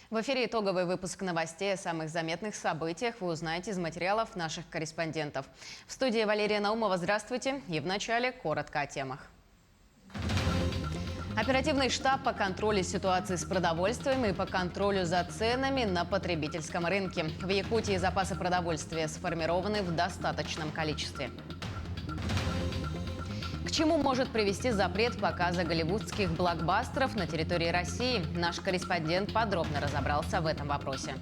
В эфире итоговый выпуск новостей о самых заметных событиях вы узнаете из материалов наших корреспондентов. В студии Валерия Наумова, здравствуйте. И вначале коротко о темах. Оперативный штаб по контролю ситуации с продовольствием и по контролю за ценами на потребительском рынке. В Якутии запасы продовольствия сформированы в достаточном количестве. К чему может привести запрет показа голливудских блокбастеров на территории России? Наш корреспондент подробно разобрался в этом вопросе.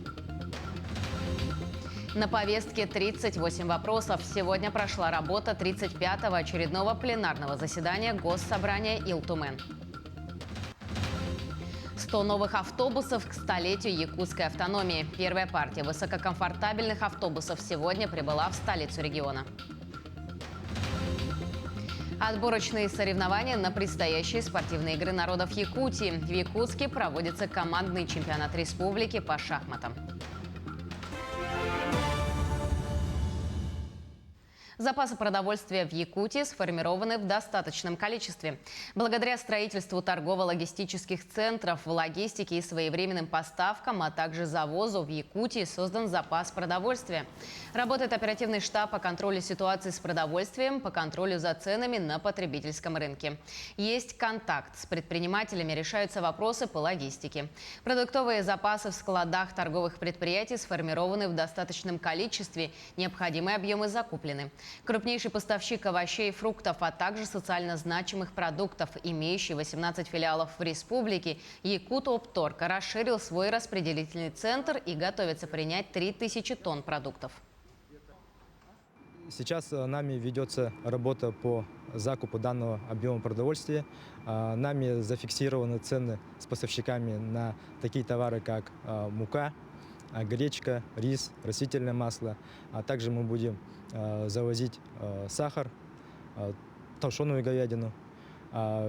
На повестке 38 вопросов. Сегодня прошла работа 35-го очередного пленарного заседания Госсобрания Илтумен. 100 новых автобусов к столетию якутской автономии. Первая партия высококомфортабельных автобусов сегодня прибыла в столицу региона. Отборочные соревнования на предстоящие спортивные игры народов Якутии. В Якутске проводится командный чемпионат республики по шахматам. Запасы продовольствия в Якутии сформированы в достаточном количестве. Благодаря строительству торгово-логистических центров в логистике и своевременным поставкам, а также завозу в Якутии создан запас продовольствия. Работает оперативный штаб по контролю ситуации с продовольствием, по контролю за ценами на потребительском рынке. Есть контакт с предпринимателями, решаются вопросы по логистике. Продуктовые запасы в складах торговых предприятий сформированы в достаточном количестве, необходимые объемы закуплены. Крупнейший поставщик овощей и фруктов, а также социально значимых продуктов, имеющий 18 филиалов в республике, Якутоптторг расширил свой распределительный центр и готовится принять 3000 тонн продуктов. Сейчас нами ведется работа по закупу данного объема продовольствия. Нами зафиксированы цены с поставщиками на такие товары, как мука, гречка, рис, растительное масло. А также мы будем завозить сахар, тушеную говядину.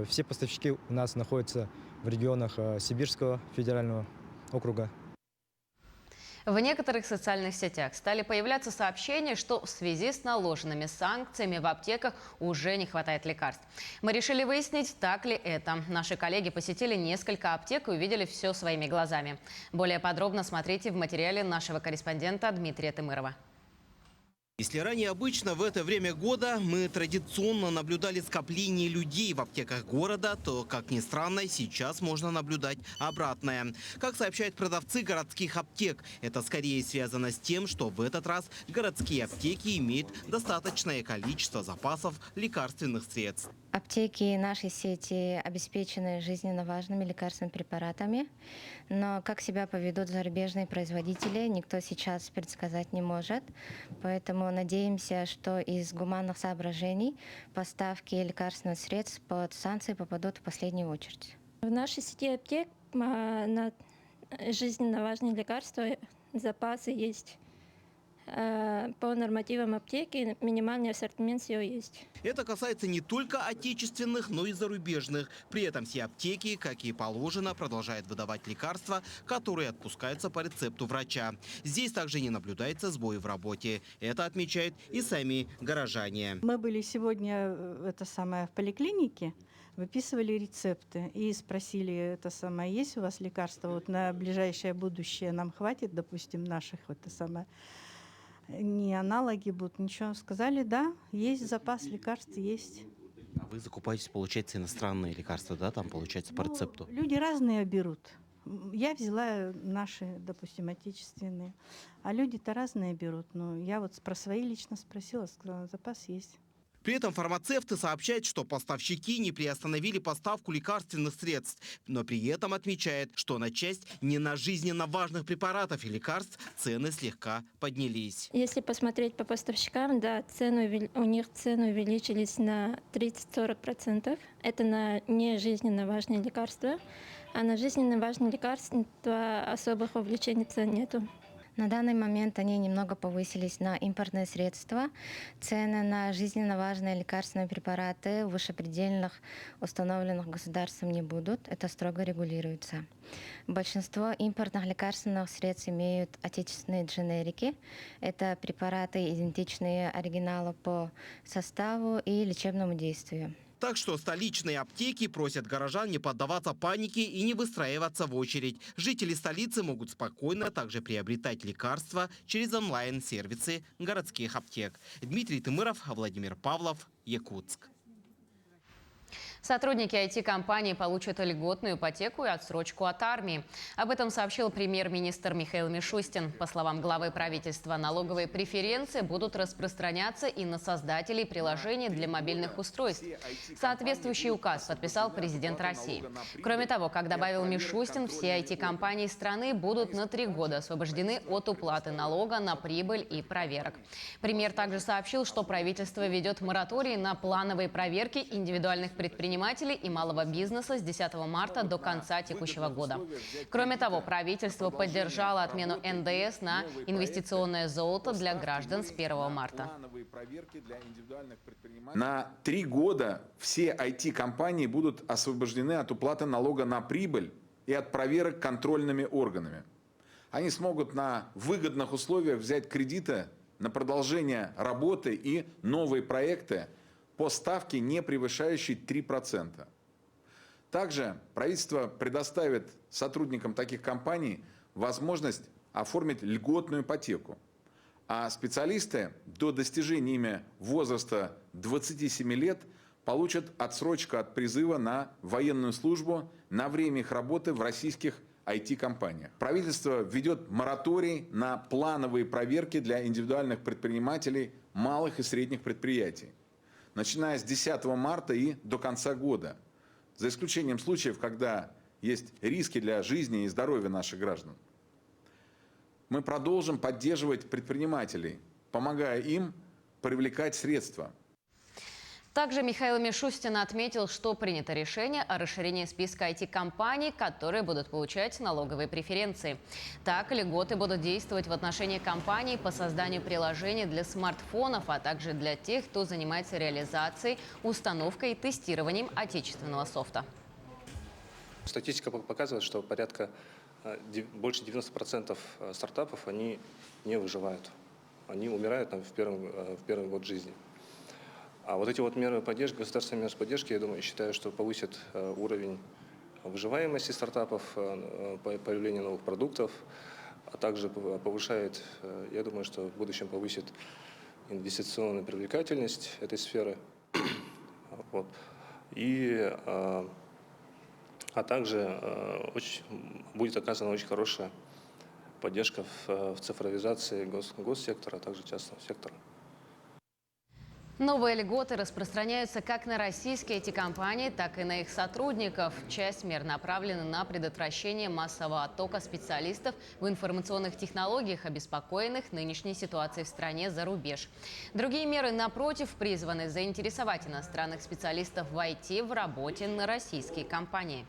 Все поставщики у нас находятся в регионах Сибирского федерального округа. В некоторых социальных сетях стали появляться сообщения, что в связи с наложенными санкциями в аптеках уже не хватает лекарств. Мы решили выяснить, так ли это. Наши коллеги посетили несколько аптек и увидели все своими глазами. Более подробно смотрите в материале нашего корреспондента Дмитрия Тымырова. Если ранее обычно в это время года мы традиционно наблюдали скопление людей в аптеках города, то, как ни странно, сейчас можно наблюдать обратное. Как сообщают продавцы городских аптек, это скорее связано с тем, что в этот раз городские аптеки имеют достаточное количество запасов лекарственных средств. Аптеки нашей сети обеспечены жизненно важными лекарственными препаратами, но как себя поведут зарубежные производители, никто сейчас предсказать не может. Поэтому надеемся, что из гуманных соображений поставки лекарственных средств под санкции попадут в последнюю очередь. В нашей сети аптек на жизненно важные лекарства запасы есть. По нормативам аптеки минимальный ассортимент всего есть. Это касается не только отечественных, но и зарубежных. При этом все аптеки, как и положено, продолжают выдавать лекарства, которые отпускаются по рецепту врача. Здесь также не наблюдается сбоев в работе. Это отмечают и сами горожане. Мы были сегодня в поликлинике, выписывали рецепты и спросили, есть у вас лекарства вот на ближайшее будущее, нам хватит, допустим, наших не аналоги будут, ничего. Сказали, да, есть запас лекарств, есть. А вы закупаете, получается, иностранные лекарства, да, там, получается, по рецепту? Люди разные берут. Я взяла наши, допустим, отечественные, а люди-то разные берут. Но я вот про свои лично спросила, сказала, запас есть. При этом фармацевты сообщают, что поставщики не приостановили поставку лекарственных средств, но при этом отмечают, что на часть не на жизненно важных препаратов и лекарств цены слегка поднялись. Если посмотреть по поставщикам, да, у них цены увеличились на 30-40%. Это на не жизненно важные лекарства, а на жизненно важные лекарства особых увеличений цен нету. На данный момент они немного повысились на импортные средства. Цены на жизненно важные лекарственные препараты вышепредельных, установленных государством, не будут. Это строго регулируется. Большинство импортных лекарственных средств имеют отечественные дженерики. Это препараты, идентичные оригиналу по составу и лечебному действию. Так что столичные аптеки просят горожан не поддаваться панике и не выстраиваться в очередь. Жители столицы могут спокойно также приобретать лекарства через онлайн-сервисы городских аптек. Дмитрий Тымыров, Владимир Павлов, Якутск. Сотрудники IT-компаний получат льготную ипотеку и отсрочку от армии. Об этом сообщил премьер-министр Михаил Мишустин. По словам главы правительства, налоговые преференции будут распространяться и на создателей приложений для мобильных устройств. Соответствующий указ подписал президент России. Кроме того, как добавил Мишустин, все IT-компании страны будут на 3 года освобождены от уплаты налога на прибыль и проверок. Премьер также сообщил, что правительство ведет мораторий на плановые проверки индивидуальных предпринимателей и малого бизнеса с 10 марта до конца текущего года. Кроме того, правительство поддержало отмену НДС на инвестиционное золото для граждан с 1 марта. На 3 года все IT-компании будут освобождены от уплаты налога на прибыль и от проверок контрольными органами. Они смогут на выгодных условиях взять кредиты на продолжение работы и новые проекты по ставке, не превышающей 3%. Также правительство предоставит сотрудникам таких компаний возможность оформить льготную ипотеку, а специалисты до достижения ими возраста 27 лет получат отсрочку от призыва на военную службу на время их работы в российских IT-компаниях. Правительство введет мораторий на плановые проверки для индивидуальных предпринимателей, малых и средних предприятий, начиная с 10 марта и до конца года, за исключением случаев, когда есть риски для жизни и здоровья наших граждан. Мы продолжим поддерживать предпринимателей, помогая им привлекать средства. Также Михаил Мишустин отметил, что принято решение о расширении списка IT-компаний, которые будут получать налоговые преференции. Так, льготы будут действовать в отношении компаний по созданию приложений для смартфонов, а также для тех, кто занимается реализацией, установкой и тестированием отечественного софта. Статистика показывает, что больше 90% стартапов они не выживают. Они умирают в первый год жизни. А вот эти вот меры поддержки, государственные меры поддержки, я думаю, считаю, что повысят уровень выживаемости стартапов, появления новых продуктов, а также повышает, я думаю, что в будущем повысит инвестиционную привлекательность этой сферы. Вот. А также будет оказана очень хорошая поддержка в цифровизации госсектора, а также частного сектора. Новые льготы распространяются как на российские IT-компании, так и на их сотрудников. Часть мер направлена на предотвращение массового оттока специалистов в информационных технологиях, обеспокоенных нынешней ситуацией в стране за рубеж. Другие меры, напротив, призваны заинтересовать иностранных специалистов в IT в работе на российские компании.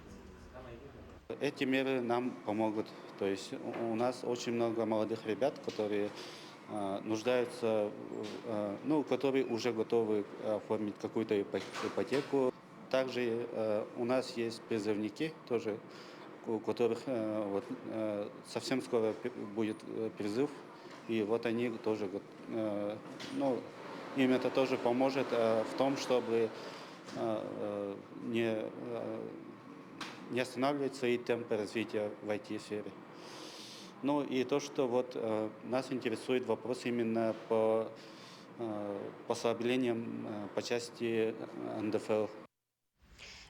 Эти меры нам помогут. То есть у нас очень много молодых ребят, которые нуждаются, которые уже готовы оформить какую-то ипотеку. Также у нас есть призывники, тоже, у которых совсем скоро будет призыв, и вот они тоже, им это тоже поможет в том, чтобы не останавливать свои темпы развития в IT-сфере. Ну и то, что нас интересует вопрос именно по послаблениям по части НДФЛ.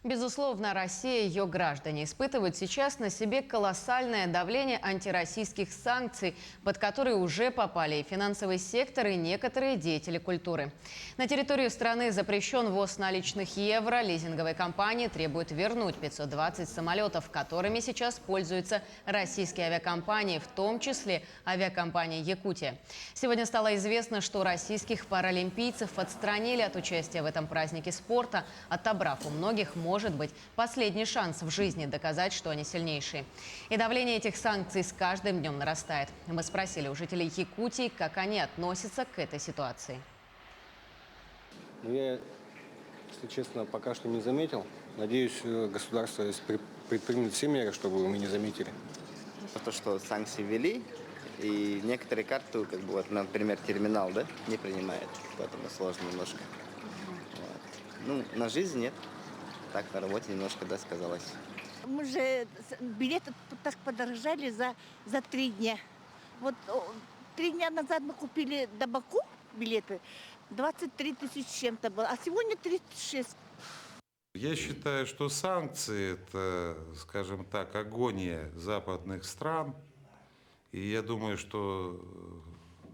Безусловно, Россия и ее граждане испытывают сейчас на себе колоссальное давление антироссийских санкций, под которые уже попали и финансовый сектор, и некоторые деятели культуры. На территорию страны запрещен ввоз наличных евро. Лизинговые компании требуют вернуть 520 самолетов, которыми сейчас пользуются российские авиакомпании, в том числе авиакомпания «Якутия». Сегодня стало известно, что российских паралимпийцев отстранили от участия в этом празднике спорта, отобрав у многих, может быть, последний шанс в жизни доказать, что они сильнейшие. И давление этих санкций с каждым днем нарастает. Мы спросили у жителей Якутии, как они относятся к этой ситуации. Я, если честно, пока что не заметил. Надеюсь, государство предпримет все меры, чтобы мы не заметили. То, что санкции ввели, и некоторые карты, например, терминал, не принимает. Поэтому сложно немножко. Ну, на жизнь нет. Так, на работе немножко, да, сказалось. Мы же билеты так подорожали за 3 дня. Вот 3 дня назад мы купили до Баку билеты, 23 тысячи чем-то было, а сегодня 36. Я считаю, что санкции – это, скажем так, агония западных стран. И я думаю, что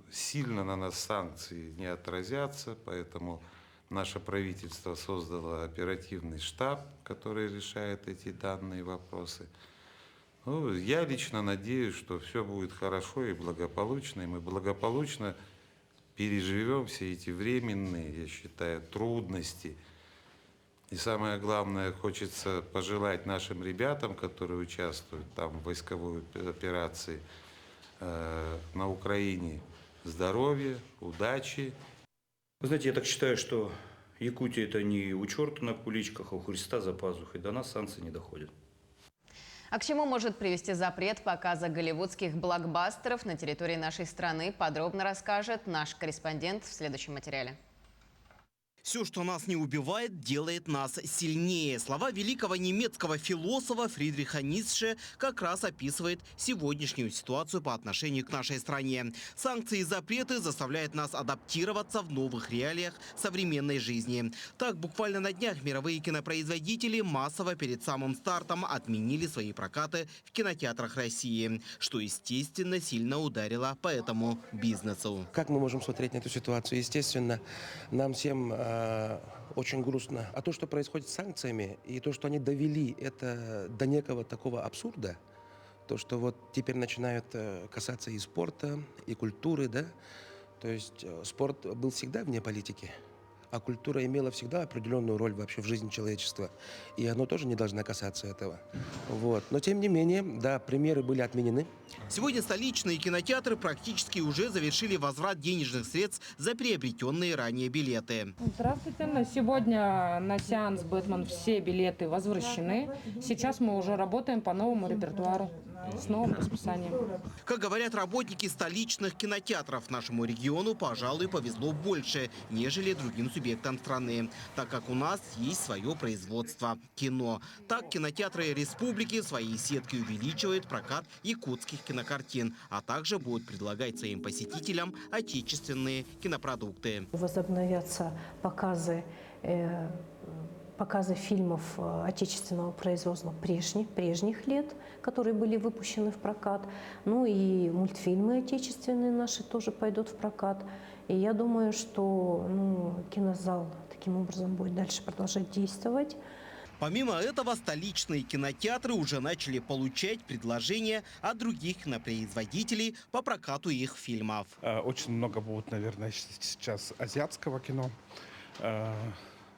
сильно на нас санкции не отразятся, поэтому наше правительство создало оперативный штаб, который решает эти данные вопросы. Ну, я лично надеюсь, что все будет хорошо и благополучно, и мы благополучно переживем все эти временные, я считаю, трудности. И самое главное, хочется пожелать нашим ребятам, которые участвуют там в войсковой операции на Украине, здоровья, удачи. Вы знаете, я так считаю, что Якутия – это не у черта на куличках, а у Христа за пазухой. До нас санкции не доходят. А к чему может привести запрет показа голливудских блокбастеров на территории нашей страны, подробно расскажет наш корреспондент в следующем материале. Все, что нас не убивает, делает нас сильнее. Слова великого немецкого философа Фридриха Ницше как раз описывает сегодняшнюю ситуацию по отношению к нашей стране. Санкции и запреты заставляют нас адаптироваться в новых реалиях современной жизни. Так, буквально на днях мировые кинопроизводители массово перед самым стартом отменили свои прокаты в кинотеатрах России, что, естественно, сильно ударило по этому бизнесу. Как мы можем смотреть на эту ситуацию? Естественно, нам всем очень грустно. А то, что происходит с санкциями, и то, что они довели это до некого такого абсурда, то, что вот теперь начинают касаться и спорта, и культуры, да, то есть спорт был всегда вне политики, а культура имела всегда определенную роль вообще в жизни человечества, и оно тоже не должно касаться этого. Вот. Но тем не менее, да, премьеры были отменены. Сегодня столичные кинотеатры практически уже завершили возврат денежных средств за приобретенные ранее билеты. Здравствуйте. На сегодня на сеанс «Бэтмен» все билеты возвращены. Сейчас мы уже работаем по новому репертуару с новым расписанием. Как говорят работники столичных кинотеатров, нашему региону, пожалуй, повезло больше, нежели другим субъектам страны, так как у нас есть свое производство – кино. Так, кинотеатры республики своей сеткой увеличивают прокат якутских кинокартин, а также будут предлагать своим посетителям отечественные кинопродукты. Возобновятся показы фильмов отечественного производства прежних лет, которые были выпущены в прокат. Ну и мультфильмы отечественные наши тоже пойдут в прокат. И я думаю, что кинозал таким образом будет дальше продолжать действовать. Помимо этого, столичные кинотеатры уже начали получать предложения от других кинопроизводителей по прокату их фильмов. Очень много будет, наверное, сейчас азиатского кино.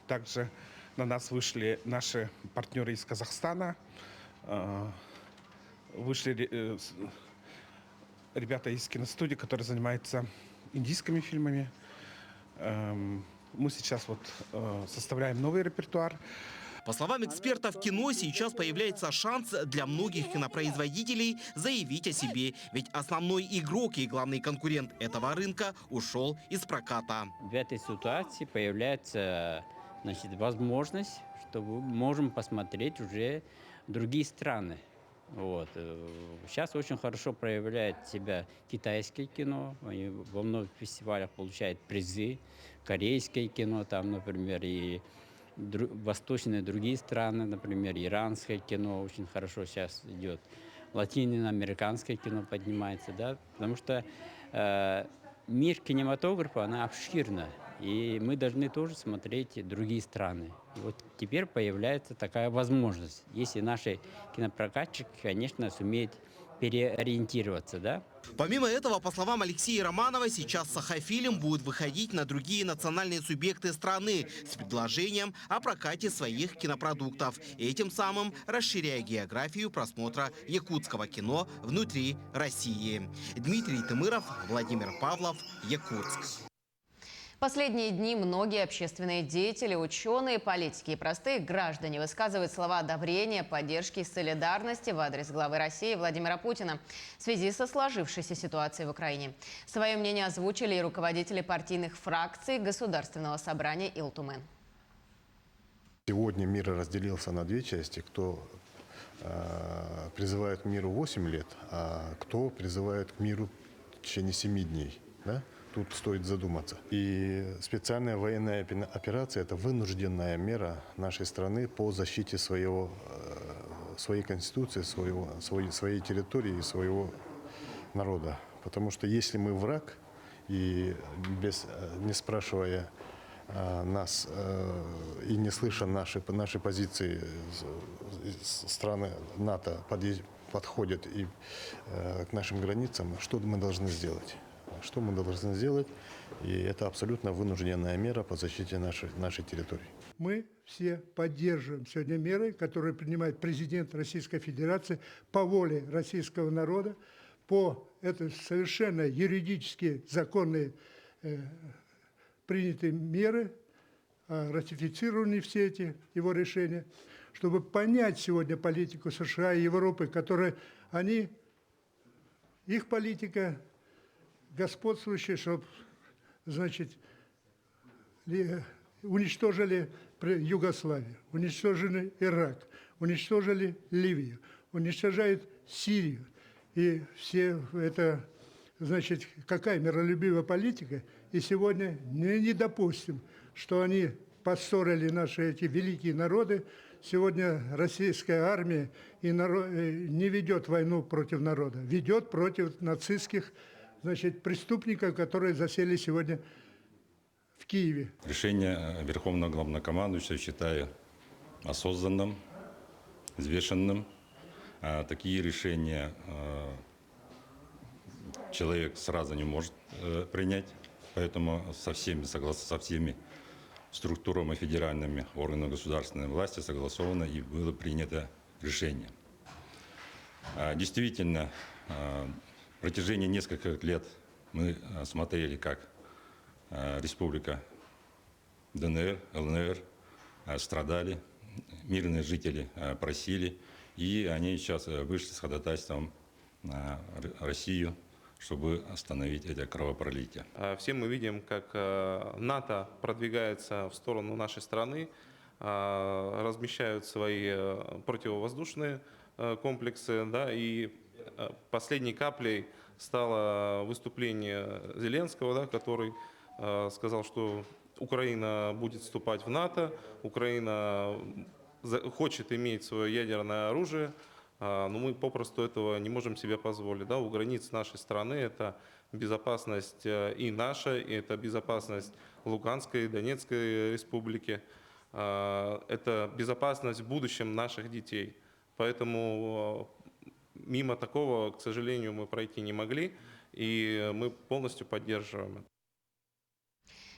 Также на нас вышли наши партнеры из Казахстана. Вышли ребята из киностудии, которые занимаются индийскими фильмами. Мы сейчас составляем новый репертуар. По словам экспертов кино, сейчас появляется шанс для многих кинопроизводителей заявить о себе. Ведь основной игрок и главный конкурент этого рынка ушел из проката. В этой ситуации появляется возможность, что мы можем посмотреть уже другие страны. Вот. Сейчас очень хорошо проявляет себя китайское кино. Они во многих фестивалях получают призы. Корейское кино, там, например, и восточные другие страны, например, иранское кино очень хорошо сейчас идет. Латиноамериканское кино поднимается, да, потому что мир кинематографа, она обширна, и мы должны тоже смотреть другие страны. И вот теперь появляется такая возможность, если наши кинопрокатчики, конечно, сумеют переориентироваться, да. Помимо этого, по словам Алексея Романова, сейчас Сахафильм будет выходить на другие национальные субъекты страны с предложением о прокате своих кинопродуктов, этим самым расширяя географию просмотра якутского кино внутри России. Дмитрий Тымыров, Владимир Павлов, Якутск. Последние дни многие общественные деятели, ученые, политики и простые граждане высказывают слова одобрения, поддержки и солидарности в адрес главы России Владимира Путина в связи со сложившейся ситуацией в Украине. Свое мнение озвучили и руководители партийных фракций Государственного собрания Илтумен. Сегодня мир разделился на две части. Кто призывает к миру 8 лет, а кто призывает к миру в течение 7 дней. Да? Тут стоит задуматься. И специальная военная операция – это вынужденная мера нашей страны по защите своей конституции, своей территории и своего народа. Потому что если мы враг, и не спрашивая нас и не слыша наши позиции, страны НАТО подходят и к нашим границам, что мы должны сделать? Что мы должны сделать? И это абсолютно вынужденная мера по защите нашей территории. Мы все поддерживаем сегодня меры, которые принимает президент Российской Федерации по воле российского народа, это совершенно юридически законные принятые меры, ратифицированы все эти его решения, чтобы понять сегодня политику США и Европы, их политика господствующая, чтобы, значит, уничтожили Югославию, уничтожили Ирак, уничтожили Ливию, уничтожают Сирию. И все это, значит, какая миролюбивая политика. И сегодня не допустим, что они поссорили наши эти великие народы. Сегодня российская армия не ведет войну против народа, ведет против нацистских, значит, преступников, которые засели сегодня в Киеве. Решение Верховного Главнокомандующего считаю осознанным, взвешенным. Такие решения человек сразу не может принять, поэтому со всеми структурами федеральными органами государственной власти согласовано и было принято решение. Действительно, в протяжении нескольких лет мы смотрели, как республика ДНР, ЛНР страдали, мирные жители просили, и они сейчас вышли с ходатайством на Россию, чтобы остановить это кровопролитие. Все мы видим, как НАТО продвигается в сторону нашей страны, размещают свои противовоздушные комплексы, да, и последней каплей стало выступление Зеленского, да, который сказал, что Украина будет вступать в НАТО, Украина хочет иметь свое ядерное оружие, но мы попросту этого не можем себе позволить. Да? У границ нашей страны это безопасность и наша, и это безопасность Луганской и Донецкой республики, это безопасность в будущем наших детей. Поэтому мимо такого, к сожалению, мы пройти не могли, и мы полностью поддерживаем это.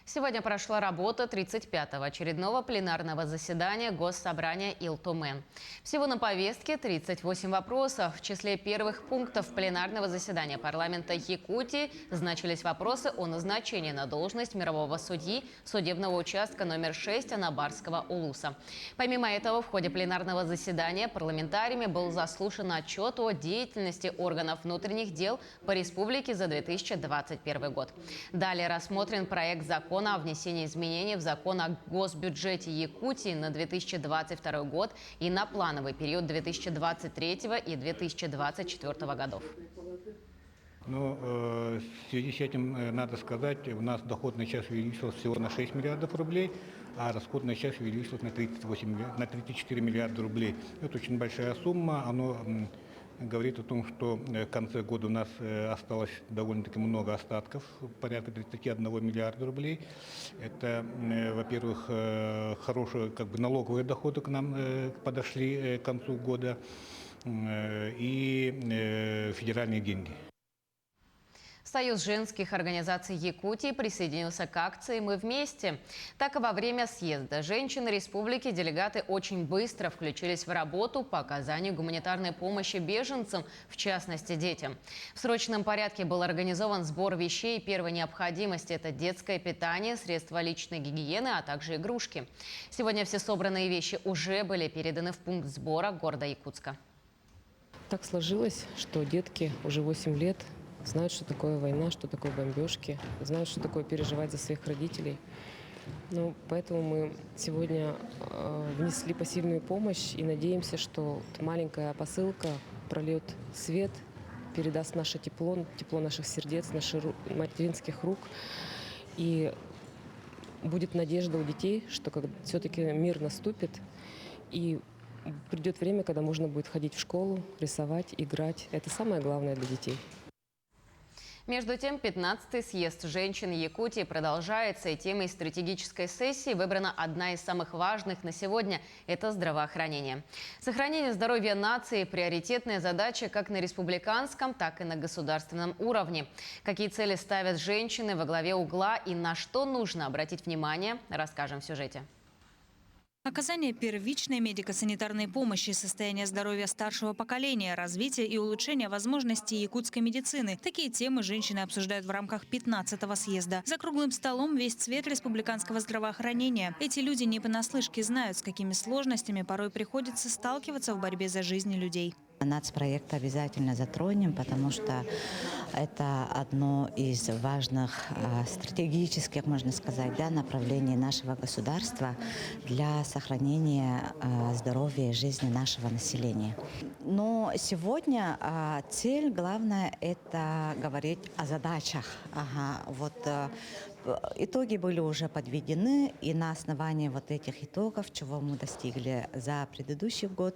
Сегодня прошла работа 35-го очередного пленарного заседания Госсобрания Ил-Тумен. Всего на повестке 38 вопросов. В числе первых пунктов пленарного заседания парламента Якутии значились вопросы о назначении на должность мирового судьи судебного участка номер 6 Анабарского улуса. Помимо этого, в ходе пленарного заседания парламентариями был заслушан отчет о деятельности органов внутренних дел по республике за 2021 год. Далее рассмотрен проект закона о внесении изменений в закон о госбюджете Якутии на 2022 год и на плановый период 2023 и 2024 годов. Но в связи с этим надо сказать, у нас доходная часть увеличилась всего на 6 миллиардов рублей, а расходная часть увеличилась на 34 миллиарда рублей. Это очень большая сумма, оно говорит о том, что в конце года у нас осталось довольно-таки много остатков, порядка 31 миллиарда рублей. Это, во-первых, хорошие налоговые доходы к нам подошли к концу года и федеральные деньги. Союз женских организаций Якутии присоединился к акции «Мы вместе». Так и во время съезда женщин республики делегаты очень быстро включились в работу по оказанию гуманитарной помощи беженцам, в частности детям. В срочном порядке был организован сбор вещей первой необходимости. Это детское питание, средства личной гигиены, а также игрушки. Сегодня все собранные вещи уже были переданы в пункт сбора города Якутска. Так сложилось, что детки уже 8 лет знают, что такое война, что такое бомбежки, знают, что такое переживать за своих родителей. Ну, поэтому мы сегодня внесли посильную помощь и надеемся, что маленькая посылка прольет свет, передаст наше тепло, тепло наших сердец, наших материнских рук. И будет надежда у детей, что все-таки мир наступит, и придет время, когда можно будет ходить в школу, рисовать, играть. Это самое главное для детей. Между тем, 15-й съезд женщин Якутии продолжается, и темой стратегической сессии выбрана одна из самых важных на сегодня – это здравоохранение. Сохранение здоровья нации – приоритетная задача как на республиканском, так и на государственном уровне. Какие цели ставят женщины во главе угла и на что нужно обратить внимание, расскажем в сюжете. Оказание первичной медико-санитарной помощи, состояние здоровья старшего поколения, развитие и улучшение возможностей якутской медицины. Такие темы женщины обсуждают в рамках 15-го съезда. За круглым столом весь цвет республиканского здравоохранения. Эти люди не понаслышке знают, с какими сложностями порой приходится сталкиваться в борьбе за жизни людей. Нацпроект обязательно затронем, потому что это одно из важных стратегических, можно сказать, направлений нашего государства для сохранения здоровья и жизни нашего населения. Но сегодня цель главная – это говорить о задачах. Итоги были уже подведены, и на основании вот этих итогов, чего мы достигли за предыдущий год,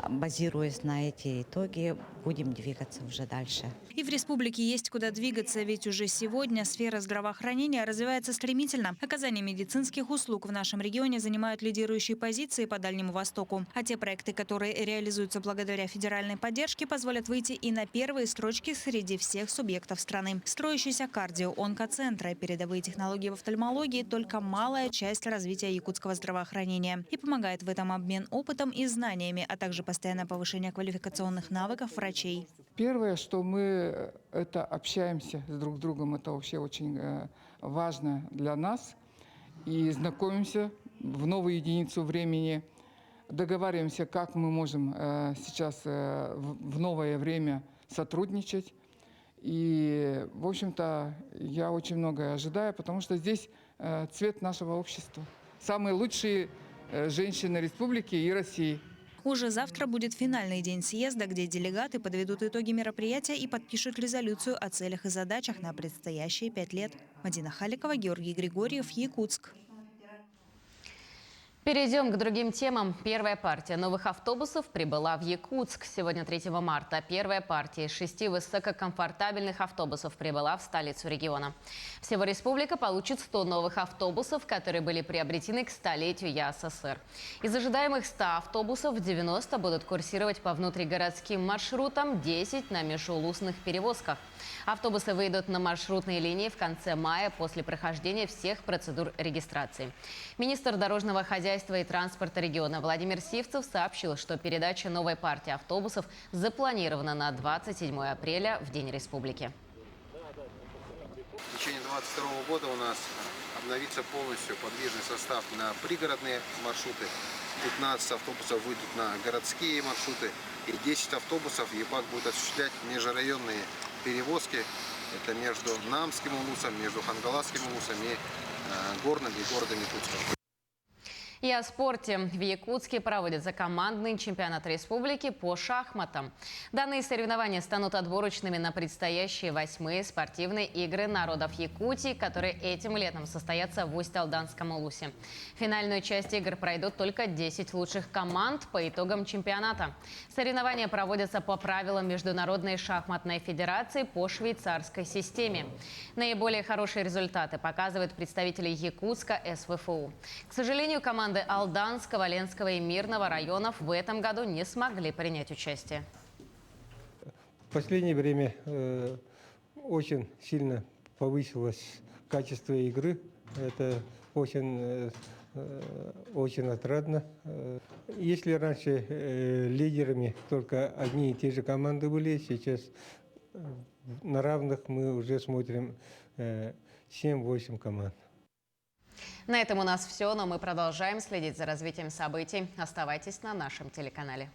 базируясь на эти итоги, будем двигаться уже дальше. И в республике есть куда двигаться, ведь уже сегодня сфера здравоохранения развивается стремительно. Оказание медицинских услуг в нашем регионе занимают лидирующие позиции по Дальнему Востоку. А те проекты, которые реализуются благодаря федеральной поддержке, позволят выйти и на первые строчки среди всех субъектов страны. Строящиеся кардио-онкоцентры, передовые технологии в офтальмологии – только малая часть развития якутского здравоохранения. И помогает в этом обмен опытом и знаниями, а также постоянное повышение квалификационных навыков врачей. Первое, что мы общаемся с друг другом, это вообще очень важно для нас. И знакомимся в новую единицу времени, договариваемся, как мы можем сейчас в новое время сотрудничать. И, в общем-то, я очень многое ожидаю, потому что здесь цвет нашего общества. Самые лучшие женщины республики и России. Уже завтра будет финальный день съезда, где делегаты подведут итоги мероприятия и подпишут резолюцию о целях и задачах на предстоящие 5 лет. Мадина Халикова, Георгий Григорьев, Якутск. Перейдем к другим темам. Первая партия новых автобусов прибыла в Якутск. Сегодня, 3 марта, первая партия из 6 высококомфортабельных автобусов прибыла в столицу региона. Всего республика получит 100 новых автобусов, которые были приобретены к столетию ЯССР. Из ожидаемых 100 автобусов 90 будут курсировать по внутригородским маршрутам, 10 на межулусных перевозках. Автобусы выйдут на маршрутные линии в конце мая после прохождения всех процедур регистрации. Министр дорожного хозяйства и транспорта региона Владимир Сивцев сообщил, что передача новой партии автобусов запланирована на 27 апреля, в День Республики. В течение 2022 года у нас обновится полностью подвижный состав на пригородные маршруты. 15 автобусов выйдут на городские маршруты. И 10 автобусов ЕПАК будет осуществлять межрайонные перевозки. Это между Намским улусом, между Хангаласским улусом и горным и городом Якутском. И о спорте. В Якутске проводится командный чемпионат республики по шахматам. Данные соревнования станут отборочными на предстоящие 8-е спортивные игры народов Якутии, которые этим летом состоятся в Усть-Алданском улусе. Финальную часть игр пройдут только 10 лучших команд по итогам чемпионата. Соревнования проводятся по правилам Международной шахматной федерации по швейцарской системе. Наиболее хорошие результаты показывают представители Якутска СВФУ. К сожалению, команды Алданского, Ленского и Мирного районов в этом году не смогли принять участие. В последнее время очень сильно повысилось качество игры. Это очень отрадно. Если раньше лидерами только одни и те же команды были, сейчас на равных мы уже смотрим 7-8 команд. На этом у нас все, но мы продолжаем следить за развитием событий. Оставайтесь на нашем телеканале.